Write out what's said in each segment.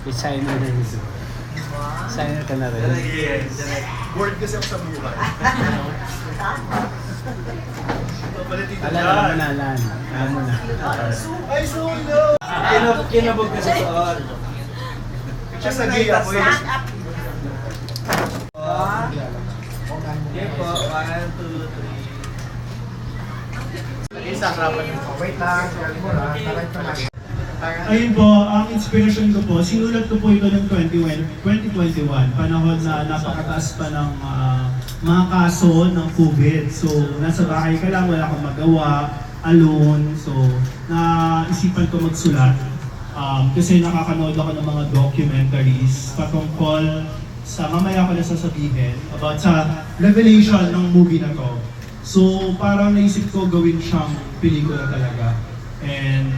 Designer na rin. Designer ka na rin. Yes. Bored kasi ako sa buhay. Alam mo na, alam mo na. Ay, so no! Kinabog ka sa soon. Siya sa gaya ko yun. Okay po, 1, 2, 3. Isa, harapan mo. Wait lang, taray pa lang. Ayun po, ang inspiration ko po, sinulat ko po ito ng 2021, panahon na napakataas pa ng mga kaso ng COVID. So, nasa bahay ka lang, wala kang magawa, alone. So, naisipan ko magsulat kasi nakakanood ako ng mga documentaries patungkol sa, mamaya ko na sasabihin, about sa revelation ng movie na to. So, parang naisip ko gawin siyang pelikula talaga. And,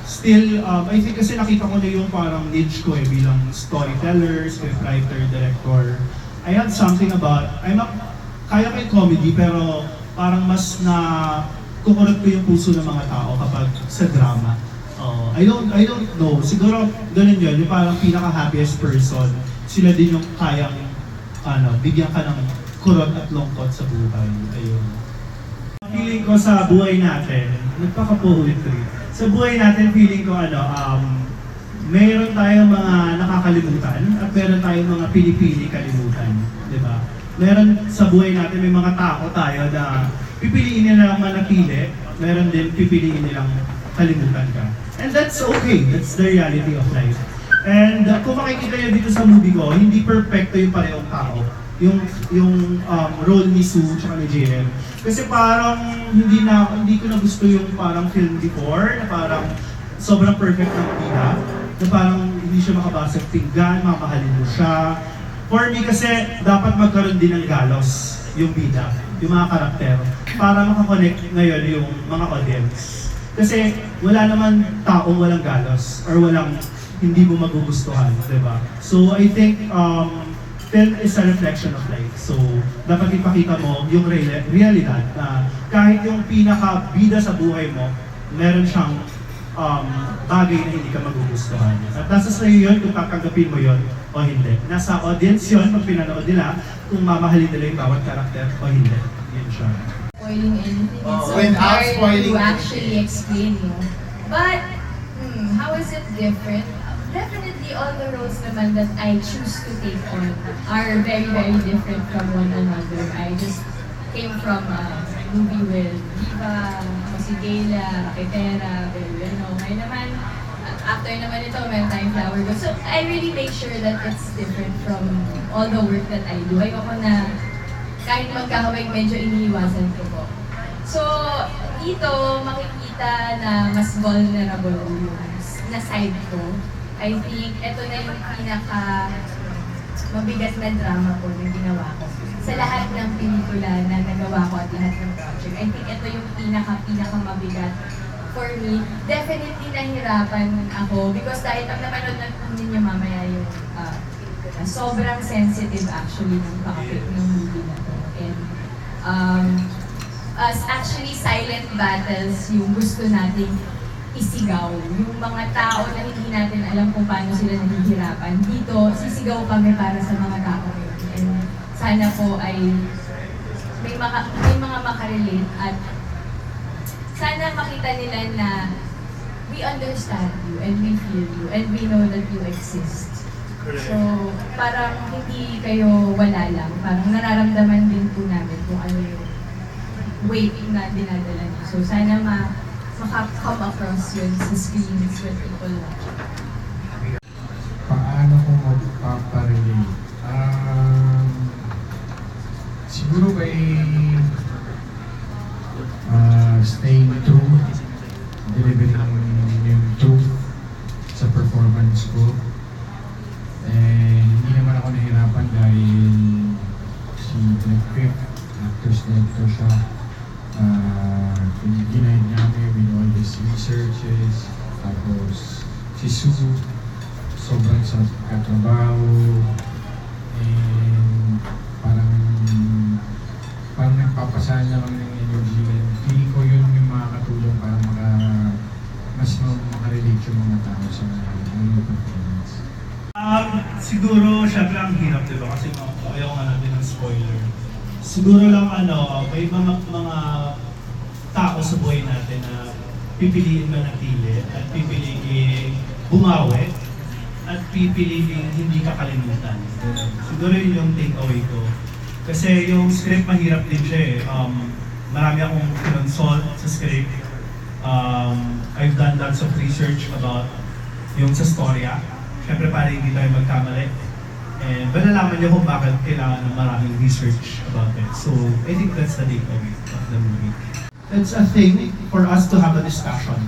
still, I think kasi nakita ko na yung parang niche ko bilang storyteller, scriptwriter, director. I have something about, kaya ko yung comedy pero parang mas na kukurot ko yung puso ng mga tao kapag sa drama. I don't know, siguro ganun yun, yung parang pinaka-happiest person, sila din yung kayang, bigyan ka ng kurot at lungkot sa buhay. Ayun. Feeling ko sa buhay natin, nagpaka-poetry. Sa buhay natin, feeling ko mayroon tayong mga nakakalimutan at mayroon tayong mga pinipili kalimutan, di ba? Meron sa buhay natin, may mga tao tayo na pipiliin nilang manatili, meron din pipiliin nilang kalimutan ka. And that's okay, that's the reality of life. And kung makikita niyo dito sa movie ko, hindi perfecto yung parehong tao. Yung role ni Sue at ni JM. Kasi parang hindi ko na gusto yung parang film before, na parang sobrang perfect ng bida, na parang hindi siya makabasag pinggan, mamahalin mo siya. For me kasi, dapat magkaroon din ng galos yung bida, yung mga karakter, para makakonect ngayon yung mga audience. Kasi wala naman taong walang galos, or walang hindi mo magugustuhan, di ba? So I think, film is a reflection of life. So, dapat ipakita mo yung realidad na kahit yung pinaka-bida sa buhay mo, meron siyang bagay na hindi ka magugustuhan. At nasa sa'yo yun kung tatanggapin mo yun o hindi. Nasa audience yun pag pinanood nila kung mamahalin nila yung bawat karakter o hindi. Yun siya. Spoiling anything. It's so without hard spoiling to actually explain, But, how is it different? Definitely, all the roles naman that I choose to take on are very, very different from one another. I just came from a movie with Diva, si Gayla, Petera, Beleno. May naman, after naman ito, meron tayong Flower Girl. So, I really make sure that it's different from all the work that I do. Ayoko na, kahit magkahawig, medyo iniiwasan ko po. So, dito, makikita na mas vulnerable yung na side ko. I think ito na yung pinaka mabigat na drama ko na ginawa ko. Sa lahat ng pelikula na nagawa ko at lahat ng project, I think ito yung pinaka mabigat for me. Definitely nahirapan ako because dahil pag napanood na ninyo mamaya yung pelikula, sobrang sensitive actually ng topic ng movie na to. And actually silent battles yung gusto nating isigaw. Yung mga tao na hindi natin alam kung paano sila nahihirapan. Dito, sisigaw kami para sa mga tao yun. And sana po ay may mga makarelate at sana makita nila na we understand you and we feel you and we know that you exist. So, parang hindi kayo wala lang. Parang nararamdaman din po namin kung ano yung weight na dinadala niyo. So, sana maka-come across yun sa screens when people watch. Paano ko magpaparelate? Siguro by staying true, delivering yung truth sa performance ko. And hindi naman ako nahirapan dahil si Black Fifth, actors director siya. Ginahin niya kami with all these researches. Tapos si Sue, sobrang sa katrabaho. And parang nagpapasahan na kami ng energy. And feeling ko yun yung makakatulong para mas makarelate yung mga tao sa mga performance. Siguro, syempre ang hirap, di ba? Kasi ayaw nga natin ng spoiler. Siguro lang may mga tao sa buhay natin na pipiliin manatili at pipiliin bumawi at pipiliin hindi kakalimutan. Siguro yun yung take-away ko. Kasi yung script mahirap din siya eh. Marami akong kinonsult sa script. I've done lots of research about yung sa storya. Siyempre para hindi tayo magkamali. And malalaman niyo kung bakit kailangan ng maraming research about it. So, I think that's the takeaway of the movie. It's a thing for us to have a discussion.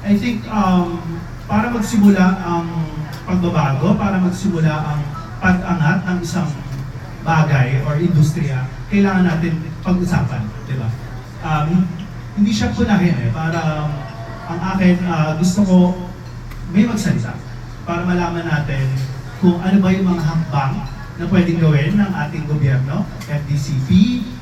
I think para magsimula ang pagbabago, para magsimula ang pag-angat ng isang bagay or industriya, kailangan natin pag-usapan, di ba? Hindi siya punahin eh, para ang akin, gusto ko may magsalita para malaman natin kung ano ba yung mga hakbang na pwedeng gawin ng ating gobyerno, FDCP,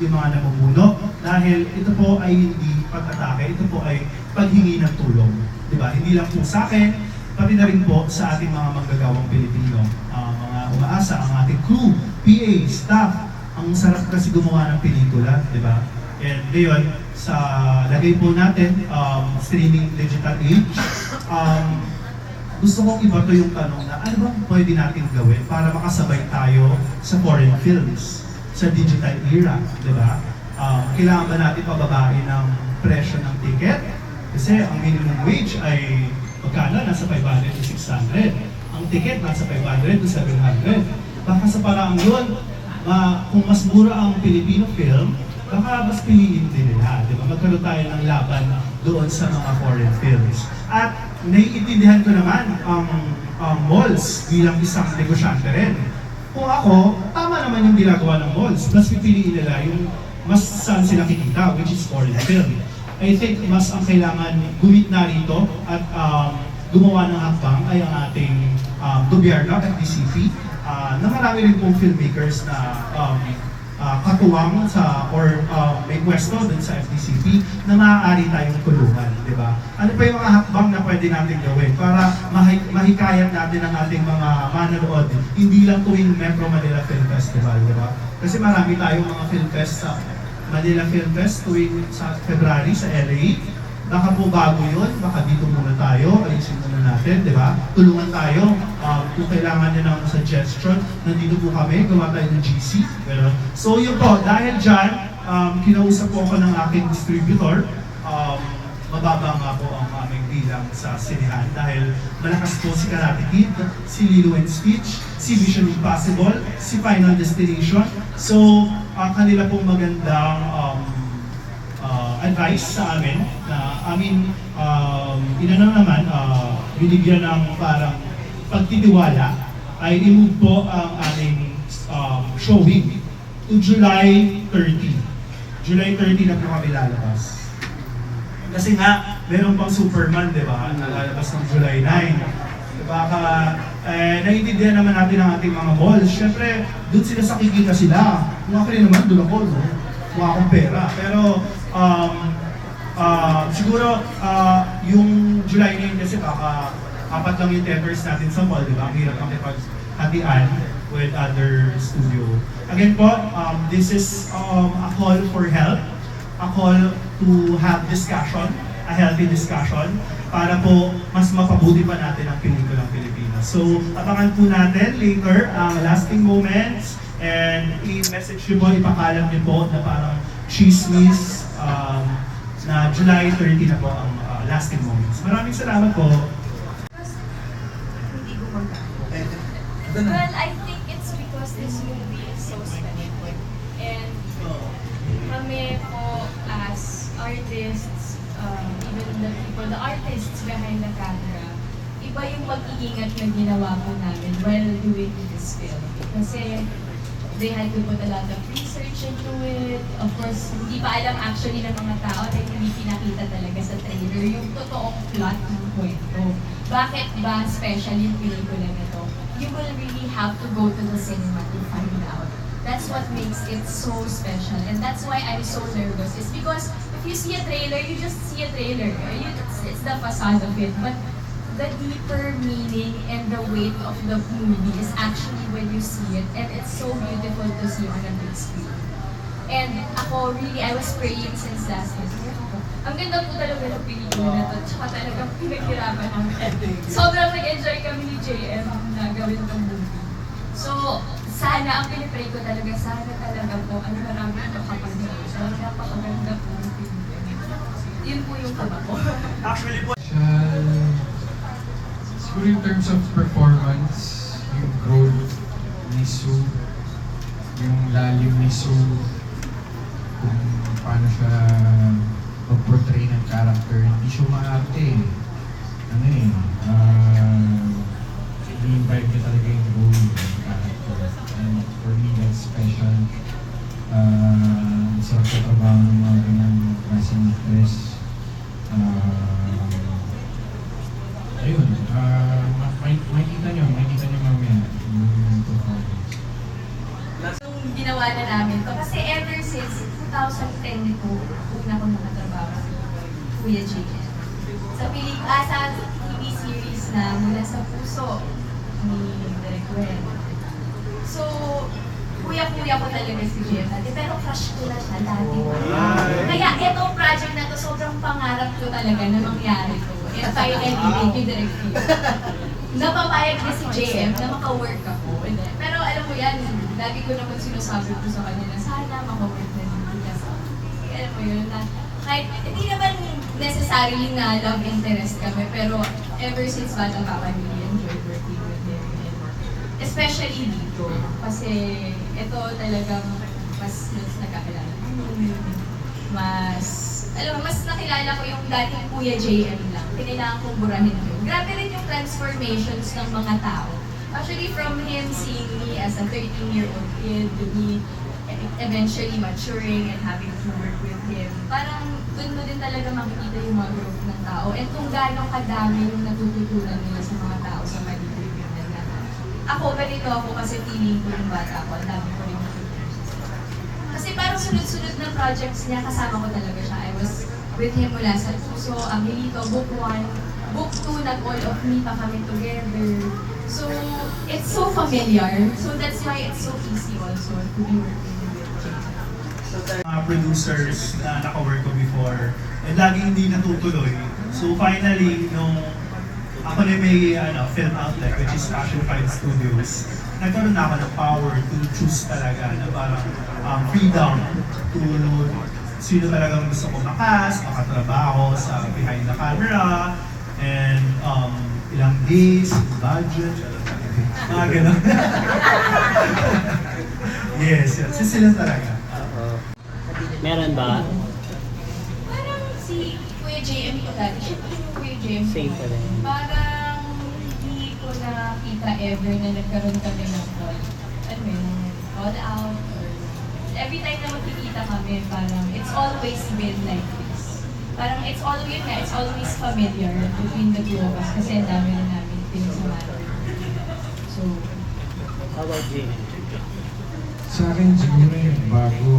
yung mga namumuno, dahil ito po ay hindi pag-atake, ito po ay paghingi ng tulong. Diba? Hindi lang po sa akin, pati na rin po sa ating mga manggagawang Pilipino. Mga umaasa, ang ating crew, PA, staff, ang sarap kasi gumawa ng pelikula, diba? And ngayon, sa lagay po natin, streaming digital age, gusto kong iba to yung tanong na ano bang pwede natin gawin para makasabay tayo sa foreign films, sa digital era, di ba? Kailangan ba natin pababain ng presyo ng ticket? Kasi ang minimum wage ay magkano? Nasa 500 to 600. Ang ticket nasa 500 to 700. Baka sa paraang yun, kung mas mura ang Filipino film, baka mas piliin din nila, di ba? Magkaroon tayo ng laban doon sa mga foreign films. At naiintindihan ko naman ang malls bilang isang negosyante rin. Kung ako, tama naman yung ginagawa ng malls. Mas pipiliin nila yung mas saan sila kikita, which is foreign film. I think mas ang kailangan gumit na rito at gumawa ng hakbang ay ang ating gobyerno, FDCP, na marami rin pong filmmakers na katuwang sa or may pwesto dun sa FDCP na maaari tayong tulungan, di ba? Ano pa yung mga hakbang na pwede natin gawin para mahikayat natin ang ating mga manonood, hindi lang tuwing Metro Manila Film Festival, di ba? Kasi marami tayong mga film fest sa Manila Film Fest tuwing sa February sa LA. Baka po bago yun, baka dito muna tayo, ayusin muna natin, di ba? Tulungan tayo, kung kailangan nyo ng suggestion, nandito po kami, gawa tayo ng GC. So yun po, dahil dyan, kinausap po ako ng aking distributor, mababa nga po ang aming bilang sa sinihan dahil malakas po si Karate Kid, si Lilo and Stitch, si Mission Impossible, si Final Destination. So, kanila pong magandang advice sa amin na binigyan ng parang pagtitiwala ay i-move po ang aming showing to July 30. July 30 na po kami lalabas. Kasi nga, meron pang Superman, di ba? Nalalabas ng July 9. Baka, naiintindihan naman natin ang ating mga malls. Siyempre, doon sila sa kikita sila. Kung ako rin naman, doon ako, no? Kung akong pera. Pero, siguro, yung July 9 kasi baka apat lang yung theaters natin sa mall, di ba? Ang hirap makipaghatian with other studio. Again po, this is a call for help, a call to have discussion, a healthy discussion, para po mas mapabuti pa natin ang pelikulang Pilipinas. So, abangan po natin later ang lasting moments, and i-message nyo po, ipakalam nyo po na parang chismis na July 30 na po ang lasting moments. Maraming salamat po. Well, I think it's because this movie is so special. And kami po as artists, even the artists behind the camera, iba yung pag-iingat na ginawa po namin while doing this film. Kasi they had to put a lot of research into it. Of course, hindi pa alam actually ng mga tao dahil hindi pinakita talaga sa trailer yung totoong plot ng kwento. Bakit ba special yung pelikula na to? You will really have to go to the cinema to find out. That's what makes it so special. And that's why I'm so nervous. It's because if you see a trailer, you just see a trailer. It's the facade of it. But the deeper meaning and the weight of the movie is actually when you see it, and it's so beautiful to see on a big screen. And ako, really, I was praying since last night. Ang ganda po talaga ng pelikula na to, tsaka talagang pinaghirapan namin. And sobrang nag-enjoy kami ni JM na gawin itong movie. So, sana, ang pinipray ko talaga, sana talaga po, ang marami makapanood. So, napakaganda po ng pelikula. Yun po yung tama ko. Actually po, Siguro in terms of performance, yung growth ni Sue, yung lalim ni Sue, kung paano siya mag-portray ng character, hindi siya maarte eh. Ano eh, i-invite niya talaga yung role ng character. And for me, that's special. Sarap sa trabaho ng mga ganang klaseng actress. Ayun, makikita nyo mamaya yung performance. Yung ginawa na namin to, kasi ever since 2010 po, una ko nakatrabaho si Kuya JM. Sa TV series na Mula sa Puso ni Direk Wen. So, kuya-kuya ko talaga si JM dati, pero crush ko na siya dati. Kaya itong project na to, sobrang pangarap ko talaga na mangyari to. And finally, thank you, Direk Phil. Napapayag na si JM na maka-work ako. Pero alam mo yan, lagi ko naman sinasabi ko sa kanya na sana maka-work na din kasi. Alam mo yun, na kahit hindi naman necessarily na love interest kami, pero ever since bata pa kami, enjoy working with him. Especially dito, kasi ito talagang mas nakakilala. Mas nakilala ko yung dating Kuya JM lang. Kailangan kong burahin yun. Grabe rin yung transformations ng mga tao. Actually, from him seeing me as a 13-year-old kid, to me eventually maturing and having to work with him, parang dun mo din talaga makikita yung mga growth ng tao. And kung gano'ng kadami yung natututunan nila sa mga tao sa paligid nila. Ako, ganito ako kasi feeling ko yung bata ko. Ang dami ko rin natutunan. Kasi parang sunod-sunod na projects niya, kasama ko talaga siya. I was with him mula sa Puso, Angelito, Book 1, Book 2, Not All of Me pa kami together. So, it's so familiar. So that's why it's so easy also to be working with Jay. Mga producers na naka-work ko before, and laging hindi natutuloy. So finally, nung ako na may film outlet, which is Passion 5 Studios, nagkaroon na ako ng power to choose talaga na parang freedom to sino talagang gusto ko makatrabaho sa behind the camera, and ilang days, budget, mga gano'n. Yes, so sila talaga. meron ba? Parang si Kuya JM ko dati, siya pa yung Kuya JM ko. Same pa rin. Parang hindi ko nakita ever na nagkaroon kami ng call. Ano yun, call out. Or every time na magkikita kami, parang it's always been like this. Parang it's always familiar between the two of us kasi ang dami na namin pinasamahan. So, How about Jay? Sa akin siguro yung bago,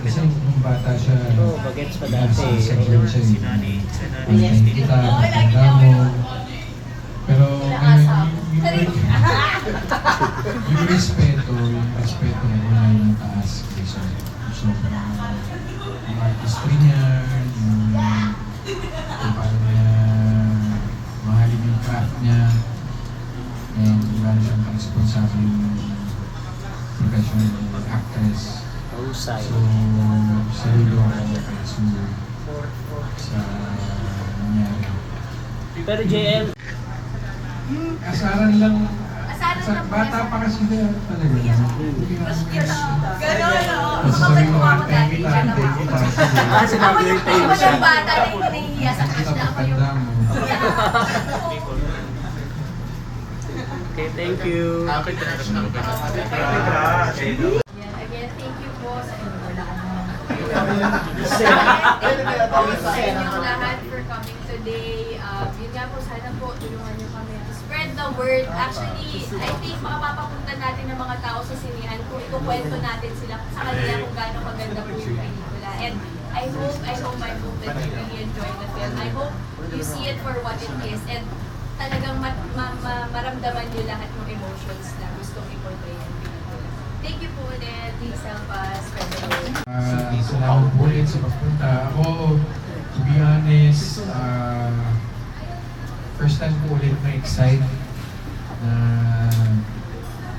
kasi nung bata siya, Oo, bagets pa dati. nasa girl siya Si eh. Nani. Pagkain kita, pagkanda mo. Pero yung respeto na wala yung taas. So, sobrang yung artistry niya, yung paano niya mahalin yung craft niya, and wala siyang responsable professional actress. Husay. So, saludo ako kay Sue sa nangyari. Pero JM, Asaran lang. asaran na po Bata pa kasi na talaga. Gano'n, oo. Kasi sabi mo, thank you, Gano'n thank you, ako. sinabi yung tayo Ako siya. yung bata na yung nahihiya sa crush na ako yung... Pagkanda mo. Okay, thank you. Yeah, again, thank you po sa inyo. Wala ka naman. Thank you po sa inyong lahat for coming today. Yun nga po, sana po tulungan niyo kami to spread the word. Actually, I think makapapapunta natin ng mga tao sa sinihan kung ikukwento natin sila sa kanila kung gaano maganda po yung pelikula. And I hope that you really enjoy the film. I hope you see it for what it is and talagang maramdaman niyo lahat ng emotions na gustong i-portray ng pelikula. Thank you po ulit. Please help us spread the word. Salamat po ulit sa pagpunta. Ako, to be honest, first time ko ulit na-excite na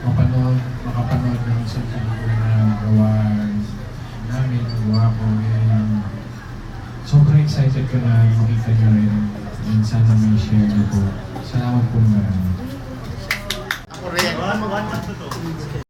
makapanood ng isang pelikula na gawa namin, gawa ko. And sobrang excited ko na makita nyo rin. And sana may share nyo po. Salamat po marami. Ako rin. One,